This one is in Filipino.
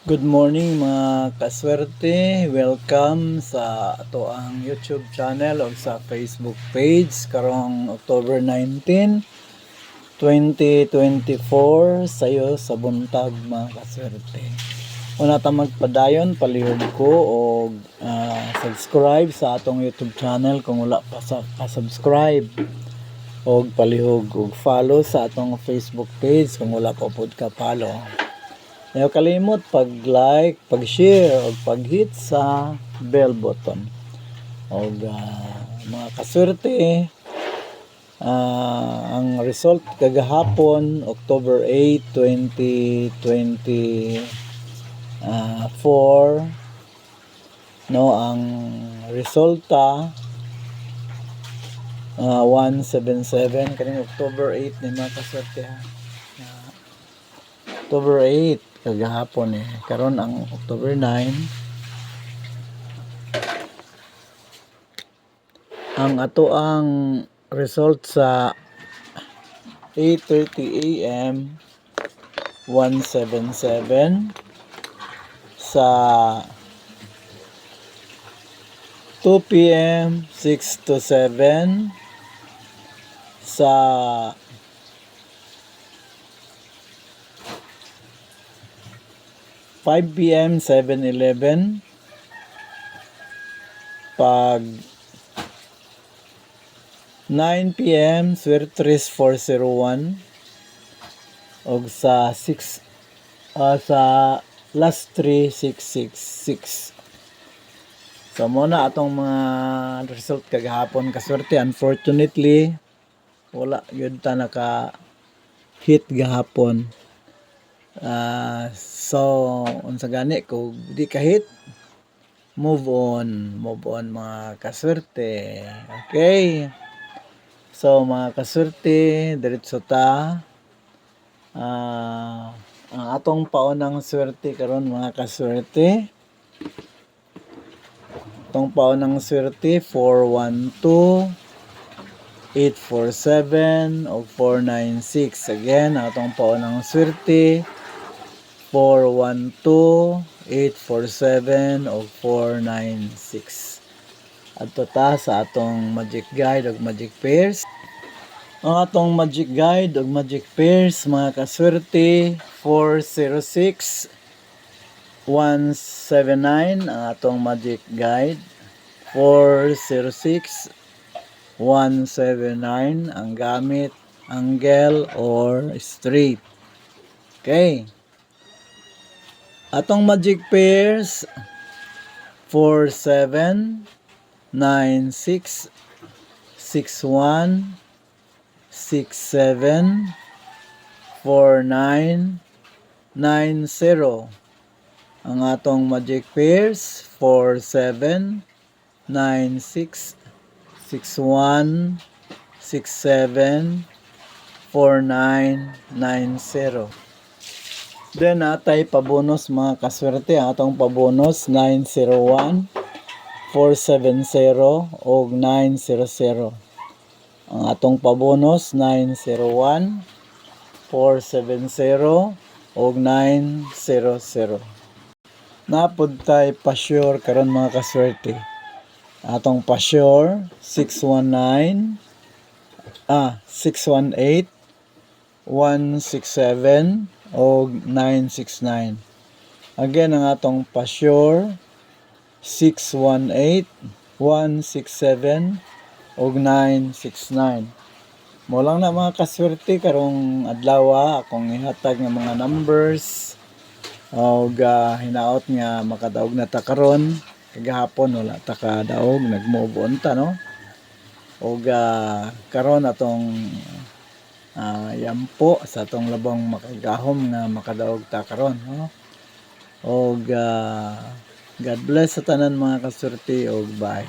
Good morning mga kaswerte. Welcome sa ato ang YouTube channel o sa Facebook page karong October 19, 2024 sayo sa buntag mga kaswerte. Una ta magpadayon, palihog ko o subscribe sa atong YouTube channel kung wala pa subscribe o palihog og follow sa atong Facebook page kung wala pa pud ka follow. Ayaw kalimot pag-like, pag-share, o pag-hit sa bell button. O mga kaswerte, ang result kagahapon, October 8, 2024, no, ang resulta 177 kaning October 8 ni mga kaswerte ha. October 8 kagahapon karon ang October 9. Ang ato ang result sa 8:30 AM 177, sa 2 PM 6 to 7, sa 5 PM 7-11, pag 9 PM Swertres 401, og sa 6 sa last 3 666. So muna atong mga result kagahapon kaswerte. Unfortunately wala yun ta naka hit gahapon. So unsa gani kung di ka hit, move on mga kaswerte. Okay, so mga kaswerte, diretso ta ang atong paunang swerte karon mga kaswerte. Atong paunang swerte 412, 847 o 496. Again, atong paunang swerte 412, 847 o 496. Adto ta sa atong magic guide ug magic pairs. Ang atong magic guide ug magic pairs mga kaswerte 406, 179 ang atong magic guide. 406, 179 ang gamit angle or straight. Okay. Atong magic pairs 47, 96, 61, 67, 49, 90. Ang atong magic pairs 47, 96, 61, 67, 49, 90. Then natay pabonus mga kaswerte. Atong pabonus 901, 470 o 900. Ang atong pabonus 901, 470 o 900. Napod tay pa-sure karon mga kaswerte. Atong pa-sure 618, 167 o 969. Again, ang atong pa-sure 618, 167 o 969. Mo lang na mga kaswerte karong adlaw akong ihatag nga mga numbers og hinaot nga makadaog na ta karon. Kagahapon wala ta kadaog, nag-move on ta no. Og karon atong yampo sa atong labang makagahom nga makadaog ta karon no. Og God bless sa tanan mga kaswerte og bye.